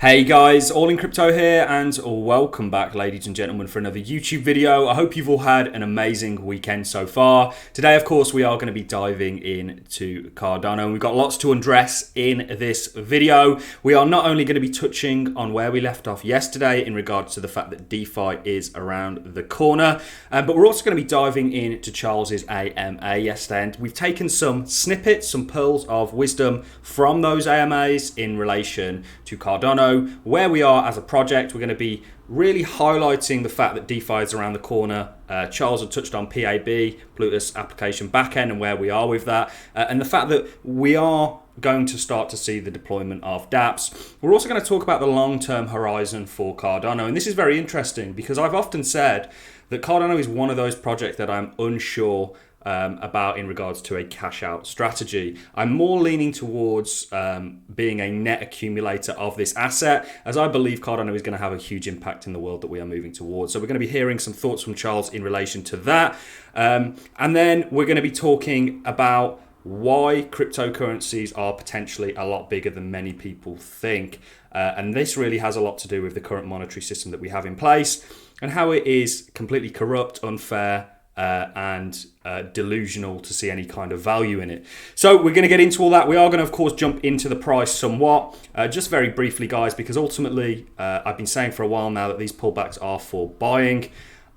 Hey guys, All in Crypto here, and welcome back, ladies and gentlemen, for another YouTube video. I hope you've all had an amazing weekend so far. Today, of course, we are going to be diving into Cardano, and we've got lots to address in this video. We are not only going to be touching on where we left off yesterday in regards to the fact that DeFi is around the corner, but we're also going to be diving into Charles's AMA yesterday, and we've taken some snippets, some pearls of wisdom from those AMAs in relation to Cardano, where we are as a project. We're going to be really highlighting the fact that DeFi is around the corner. Charles had touched on PAB, Plutus application backend, and where we are with that, and the fact that we are going to start to see the deployment of dApps. We're also going to talk about the long-term horizon for Cardano, and this is very interesting because I've often said that Cardano is one of those projects that I'm unsure about in regards to a cash out strategy. I'm more leaning towards being a net accumulator of this asset, as I believe Cardano is going to have a huge impact in the world that we are moving towards. So we're going to be hearing some thoughts from Charles in relation to that. And then we're going to be talking about why cryptocurrencies are potentially a lot bigger than many people think. And this really has a lot to do with the current monetary system that we have in place and how it is completely corrupt, unfair, and delusional to see any kind of value in it. So we're going to get into all that. We are going to, of course, jump into the price somewhat, just very briefly, guys, because ultimately I've been saying for a while now that these pullbacks are for buying,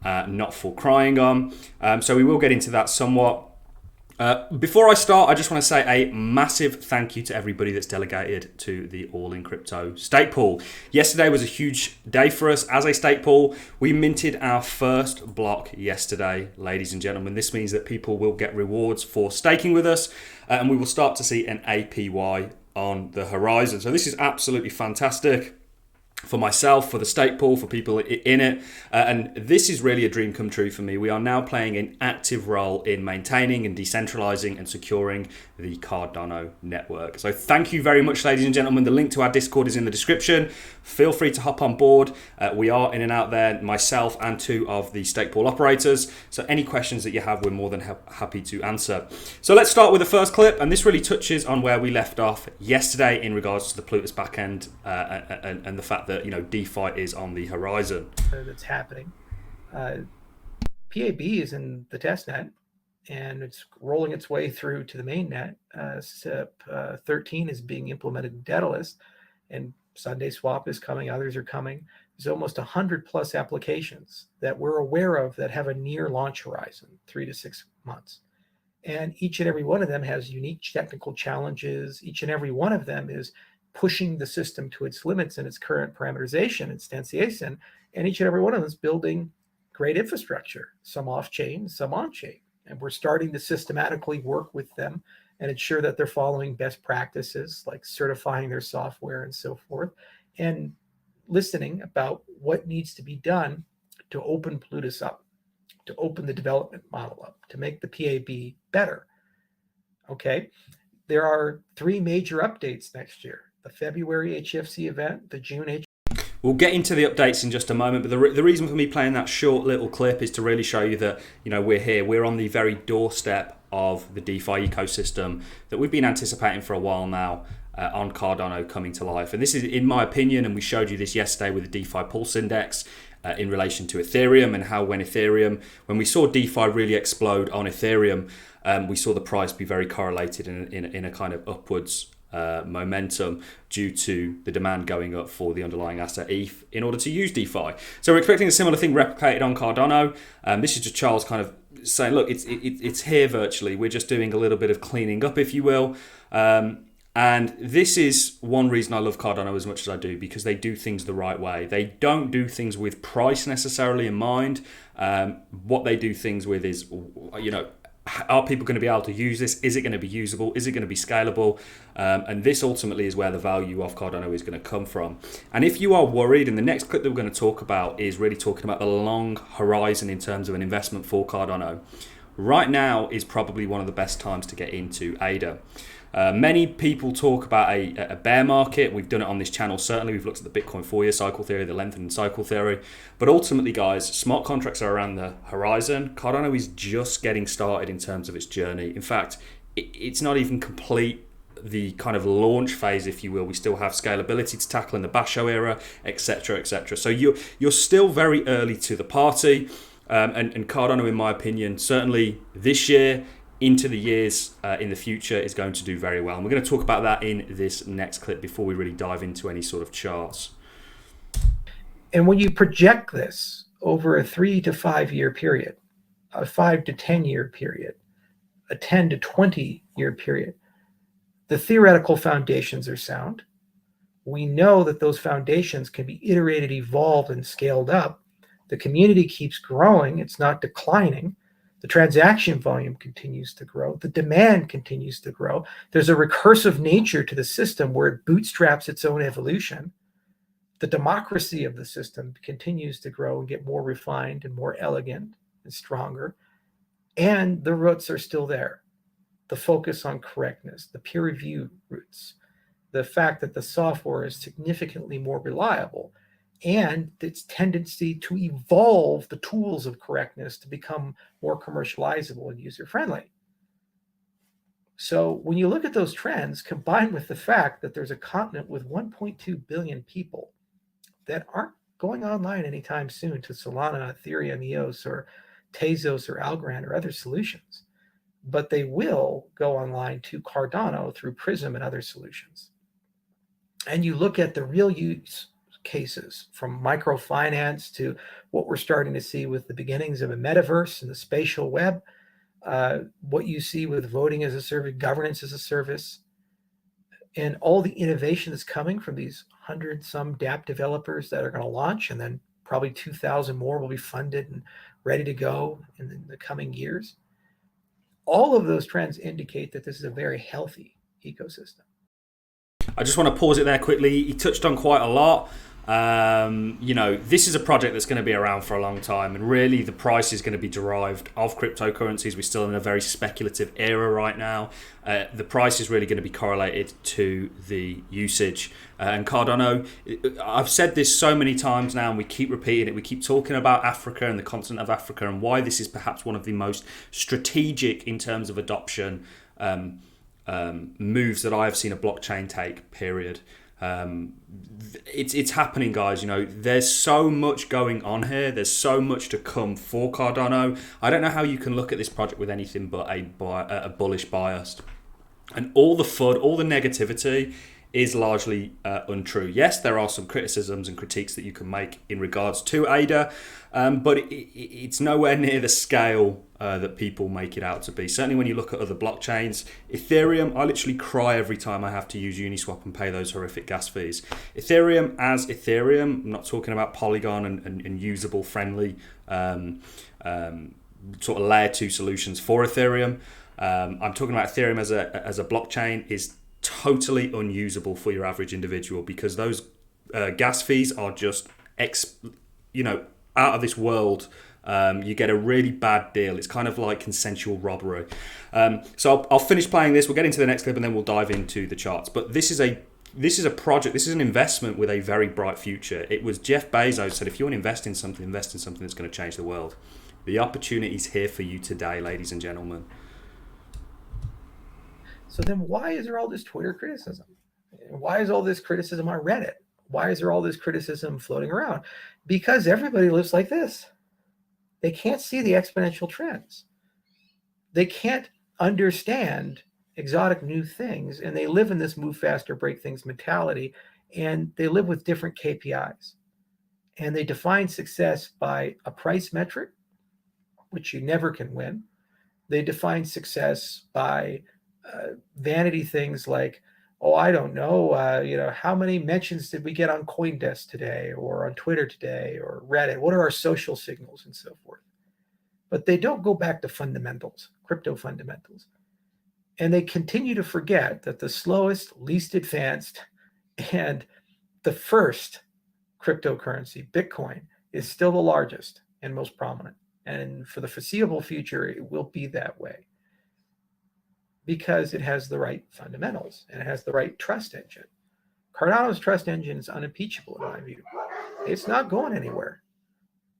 not for crying on. So we will get into that somewhat. Before I start, I just want to say a massive thank you to everybody that's delegated to the All in Crypto stake pool. Yesterday was a huge day for us as a stake pool. We minted our first block yesterday, ladies and gentlemen. This means that people will get rewards for staking with us, and we will start to see an APY on the horizon. So this is absolutely fantastic for myself, for the stake pool, for people in it, and this is really a dream come true for me. We are now playing an active role in maintaining and decentralizing and securing the Cardano network. So thank you very much, ladies and gentlemen. The link to our Discord is in the description. Feel free to hop on board. We are in and out there, myself and two of the stake pool operators. So any questions that you have, we're more than happy to answer. So let's start with the first clip, and this really touches on where we left off yesterday in regards to the Plutus backend and the fact that, you know, DeFi is on the horizon. That's happening. PAB is in the test net, and it's rolling its way through to the main net. SIP 13 is being implemented in Daedalus, and Sunday Swap is coming. Others are coming. There's almost 100 plus applications that we're aware of that have a near launch horizon, 3 to 6 months. And each and every one of them has unique technical challenges. Each and every one of them is pushing the system to its limits in its current parameterization, instantiation, and each and every one of them is building great infrastructure, some off-chain, some on-chain. And we're starting to systematically work with them and ensure that they're following best practices like certifying their software and so forth, and listening about what needs to be done to open Plutus up, to open the development model up, to make the PAB better. Okay, there are 3 major updates next year: the February HFC event, the June We'll get into the updates in just a moment, but the reason for me playing that short little clip is to really show you that, you know, we're here. We're on the very doorstep of the DeFi ecosystem that we've been anticipating for a while now on Cardano coming to life. And this is, in my opinion, and we showed you this yesterday with the DeFi Pulse Index in relation to Ethereum, and how when we saw DeFi really explode on Ethereum, we saw the price be very correlated in a kind of upwards momentum due to the demand going up for the underlying asset ETH in order to use DeFi. So we're expecting a similar thing replicated on Cardano. This is just Charles kind of saying, look, it's here virtually. We're just doing a little bit of cleaning up, if you will. And this is one reason I love Cardano as much as I do, because they do things the right way. They don't do things with price necessarily in mind. What they do things with is, you know, are people going to be able to use this? Is it going to be usable? Is it going to be scalable? And this ultimately is where the value of Cardano is going to come from. And if you are worried, and the next clip that we're going to talk about is really talking about the long horizon in terms of an investment for Cardano, right now is probably one of the best times to get into ADA. Many people talk about a bear market. We've done it on this channel. Certainly, we've looked at the Bitcoin 4-year cycle theory, the lengthened cycle theory. But ultimately, guys, smart contracts are around the horizon. Cardano is just getting started in terms of its journey. In fact, it's not even complete the kind of launch phase, if you will. We still have scalability to tackle in the Basho era, etc., etc. So you're still very early to the party, and Cardano, in my opinion, certainly this year into the years in the future, is going to do very well. And we're going to talk about that in this next clip before we really dive into any sort of charts. And when you project this over a 3 to 5 year period, a 5 to 10 year period, a 10 to 20 year period, the theoretical foundations are sound. We know that those foundations can be iterated, evolved, and scaled up. The community keeps growing. It's not declining. The transaction volume continues to grow. The demand continues to grow. There's a recursive nature to the system where it bootstraps its own evolution. The democracy of the system continues to grow and get more refined and more elegant and stronger. And the roots are still there. The focus on correctness, the peer review roots, the fact that the software is significantly more reliable, and its tendency to evolve the tools of correctness to become more commercializable and user-friendly. So when you look at those trends, combined with the fact that there's a continent with 1.2 billion people that aren't going online anytime soon to Solana, Ethereum, EOS, or Tezos, or Algorand, or other solutions, but they will go online to Cardano through Prism and other solutions. And you look at the real use cases, from microfinance to what we're starting to see with the beginnings of a metaverse and the spatial web, what you see with voting as a service, governance as a service, and all the innovation that's coming from these 100-some dApp developers that are going to launch, and then probably 2,000 more will be funded and ready to go in the coming years. All of those trends indicate that this is a very healthy ecosystem. I just want to pause it there quickly. He touched on quite a lot. This is a project that's going to be around for a long time, and really the price is going to be derived of cryptocurrencies. We're still in a very speculative era right now. The price is really going to be correlated to the usage. And Cardano, I've said this so many times now, and we keep repeating it. We keep talking about Africa and the continent of Africa, and why this is perhaps one of the most strategic in terms of adoption moves that I have seen a blockchain take, period. It's happening, guys. There's so much going on here. There's so much to come for Cardano. I don't know how you can look at this project with anything but a bullish bias. And all the FUD, all the negativity is largely untrue. Yes, there are some criticisms and critiques that you can make in regards to ADA, but it's nowhere near the scale that people make it out to be. Certainly when you look at other blockchains, Ethereum, I literally cry every time I have to use Uniswap and pay those horrific gas fees. Ethereum as Ethereum, I'm not talking about Polygon and usable friendly sort of layer 2 solutions for Ethereum. I'm talking about Ethereum as a blockchain is totally unusable for your average individual, because those gas fees are just out of this world. You get a really bad deal. It's kind of like consensual robbery. So I'll finish playing this. We'll get into the next clip and then we'll dive into the charts. But this is a project. This is an investment with a very bright future. It was Jeff Bezos said, if you want to invest in something that's going to change the world. The opportunity's here for you today, ladies and gentlemen. So then why is there all this Twitter criticism? Why is all this criticism on Reddit? Why is there all this criticism floating around? Because everybody lives like this. They can't see the exponential trends. They can't understand exotic new things, and they live in this move faster, break things mentality, and they live with different KPIs. And they define success by a price metric, which you never can win. They define success by vanity things like, oh, I don't know, how many mentions did we get on CoinDesk today, or on Twitter today, or Reddit? What are our social signals, and so forth? But they don't go back to fundamentals, crypto fundamentals. And they continue to forget that the slowest, least advanced, and the first cryptocurrency, Bitcoin, is still the largest and most prominent. And for the foreseeable future, it will be that way, because it has the right fundamentals and it has the right trust engine. Cardano's trust engine is unimpeachable in my view. It's not going anywhere.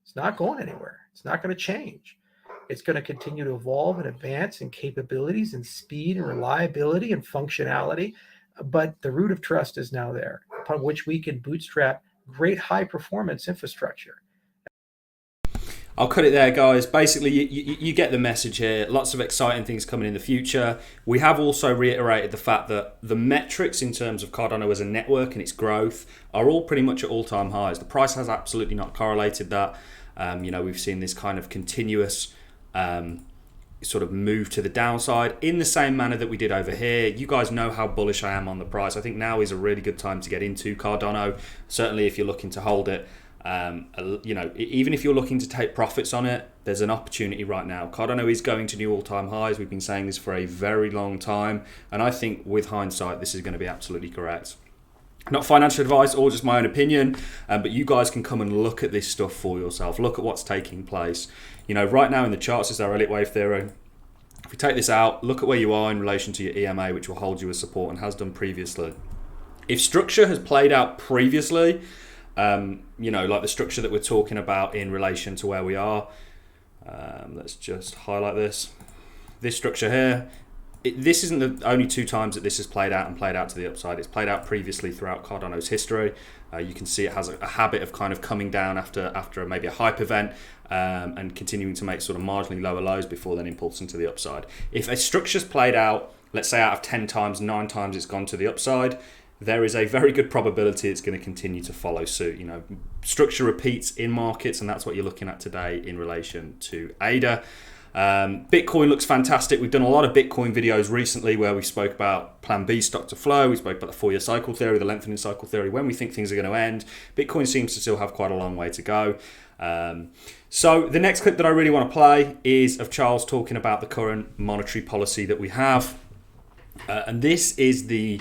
It's not going anywhere. It's not going to change. It's going to continue to evolve and advance in capabilities and speed and reliability and functionality. But the root of trust is now there, upon which we can bootstrap great high performance infrastructure. I'll cut it there, guys. Basically, you get the message here. Lots of exciting things coming in the future. We have also reiterated the fact that the metrics in terms of Cardano as a network and its growth are all pretty much at all-time highs. The price has absolutely not correlated that. We've seen this kind of continuous sort of move to the downside in the same manner that we did over here. You guys know how bullish I am on the price. I think now is a really good time to get into Cardano. Certainly if you're looking to hold it. Even if you're looking to take profits on it, there's an opportunity right now. Cardano is going to new all-time highs. We've been saying this for a very long time, and I think with hindsight this is going to be absolutely correct. Not financial advice or just my own opinion, but you guys can come and look at this stuff for yourself. Look at what's taking place. Right now in the charts is our Elliott wave theory. If we take this out, look at where you are in relation to your EMA, which will hold you as support and has done previously. If structure has played out previously, like the structure that we're talking about in relation to where we are. Let's just highlight this. This structure here, this isn't the only two times that this has played out and played out to the upside. It's played out previously throughout Cardano's history. You can see it has a habit of kind of coming down after maybe a hype event and continuing to make sort of marginally lower lows before then impulsing to the upside. If a structure's played out, let's say out of 10 times, 9 times it's gone to the upside, there is a very good probability it's going to continue to follow suit. Structure repeats in markets, and that's what you're looking at today in relation to ADA. Bitcoin looks fantastic. We've done a lot of Bitcoin videos recently where we spoke about Plan B stock to flow. We spoke about the 4-year cycle theory, the lengthening cycle theory, when we think things are going to end. Bitcoin seems to still have quite a long way to go. So the next clip that I really want to play is of Charles talking about the current monetary policy that we have. And this is the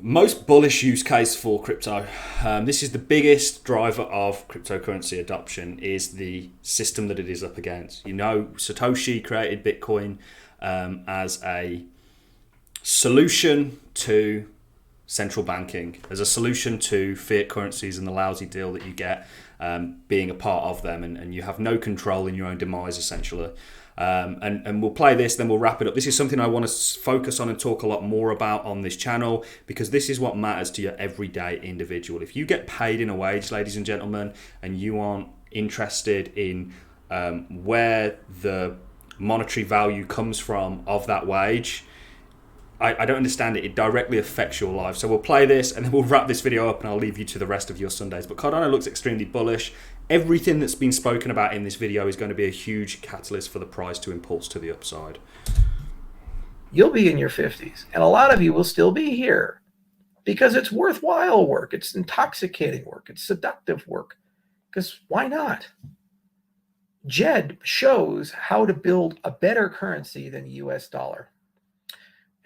most bullish use case for crypto. This is the biggest driver of cryptocurrency adoption, is the system that it is up against. Satoshi created Bitcoin as a solution to central banking, as a solution to fiat currencies and the lousy deal that you get being a part of them, and you have no control in your own demise essentially. And we'll play this, then we'll wrap it up. This is something I want to focus on and talk a lot more about on this channel, because this is what matters to your everyday individual. If you get paid in a wage, ladies and gentlemen, and you aren't interested in where the monetary value comes from of that wage, I don't understand it. It directly affects your life. So we'll play this and then we'll wrap this video up and I'll leave you to the rest of your Sundays. But Cardano looks extremely bullish. Everything that's been spoken about in this video is going to be a huge catalyst for the price to impulse to the upside. You'll be in your 50s, and a lot of you will still be here because it's worthwhile work. It's intoxicating work. It's seductive work. Because why not? Jed shows how to build a better currency than the US dollar.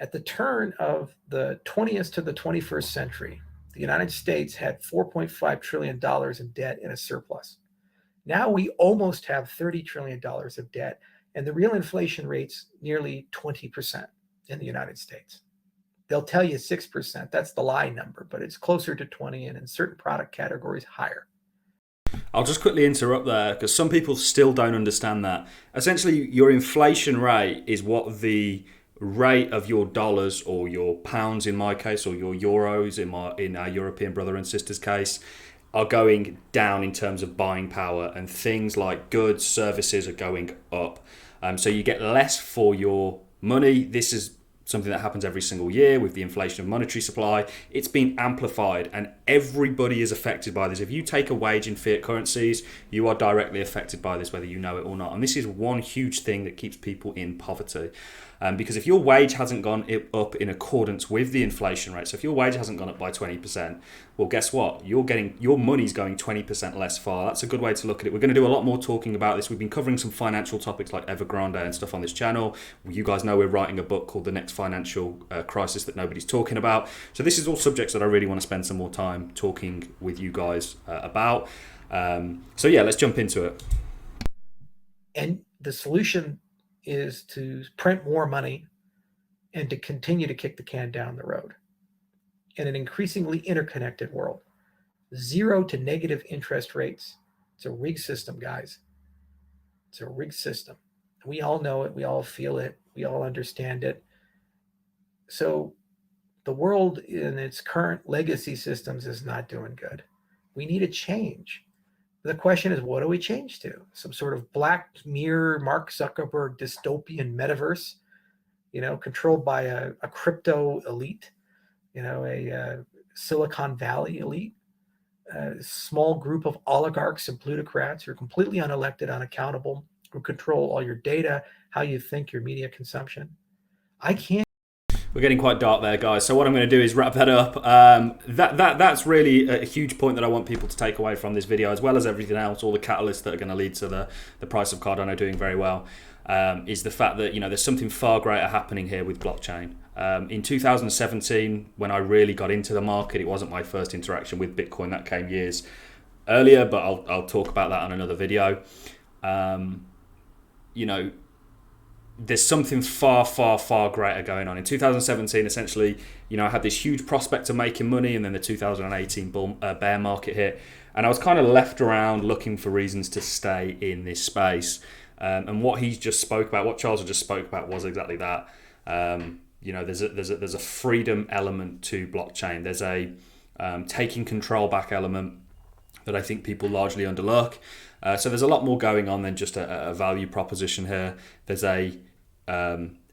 At the turn of the 20th to the 21st century, the United States had $4.5 trillion in debt and a surplus. Now we almost have $30 trillion of debt, and the real inflation rate's nearly 20% in the United States. They'll tell you 6%. That's the lie number, but it's closer to 20, and in certain product categories, higher. I'll just quickly interrupt there because some people still don't understand that. Essentially, your inflation rate is what the rate of your dollars or your pounds in my case, or your euros in our European brother and sister's case, are going down in terms of buying power, and things like goods, services are going up. So you get less for your money. This is something that happens every single year with the inflation of monetary supply. It's been amplified and everybody is affected by this. If you take a wage in fiat currencies, you are directly affected by this, whether you know it or not. And this is one huge thing that keeps people in poverty. Because if your wage hasn't gone up in accordance with the inflation rate, so if your wage hasn't gone up by 20%, well, guess what? Your money's going 20% less far. That's a good way to look at it. We're going to do a lot more talking about this. We've been covering some financial topics like Evergrande and stuff on this channel. You guys know we're writing a book called The Next Financial Crisis That Nobody's Talking About. So this is all subjects that I really want to spend some more time talking with you guys about. So yeah, let's jump into it. And the solution is to print more money and to continue to kick the can down the road in an increasingly interconnected world. 0 to negative interest rates. It's a rigged system, guys. It's a rigged system. We all know it. We all feel it. We all understand it. So the world in its current legacy systems is not doing good. We need a change. The question is, what do we change to? Some sort of Black Mirror, Mark Zuckerberg dystopian metaverse, controlled by a crypto elite, a Silicon Valley elite, a small group of oligarchs and plutocrats who are completely unelected, unaccountable, who control all your data, how you think, your media consumption. I can't. We're getting quite dark there, guys. So what I'm going to do is wrap that up. That's really a huge point that I want people to take away from this video, as well as everything else, all the catalysts that are going to lead to the price of Cardano doing very well, is the fact that there's something far greater happening here with blockchain. In 2017, when I really got into the market, it wasn't my first interaction with Bitcoin. That came years earlier, but I'll talk about that on another video. There's something far, far, far greater going on. In 2017, essentially, I had this huge prospect of making money, and then the 2018 bear market hit, and I was kind of left around looking for reasons to stay in this space. And what he just spoke about, what Charles just spoke about, was exactly that. There's a freedom element to blockchain. There's a taking control back element that I think people largely underlook. So there's a lot more going on than just a value proposition here. There's a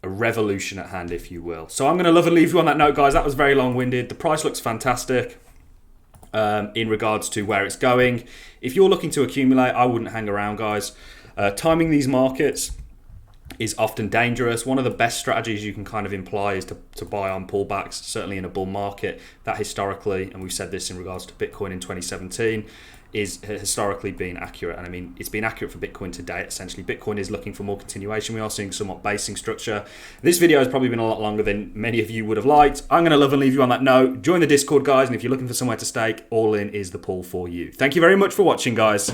revolution at hand, if you will. So I'm going to love and leave you on that note, guys. That was very long-winded. The price looks fantastic in regards to where it's going. If you're looking to accumulate, I wouldn't hang around, guys. Timing these markets is often dangerous. One of the best strategies you can kind of imply is to buy on pullbacks, certainly in a bull market. That historically, and we've said this in regards to Bitcoin in 2017, is historically been accurate. And I mean, it's been accurate for Bitcoin to date. Essentially, Bitcoin is looking for more continuation. We are seeing somewhat basing structure. This video has probably been a lot longer than many of you would have liked. I'm going to love and leave you on that note. Join the Discord, guys, and if you're looking for somewhere to stake, ALLIN is the pool for you. Thank you very much for watching, guys.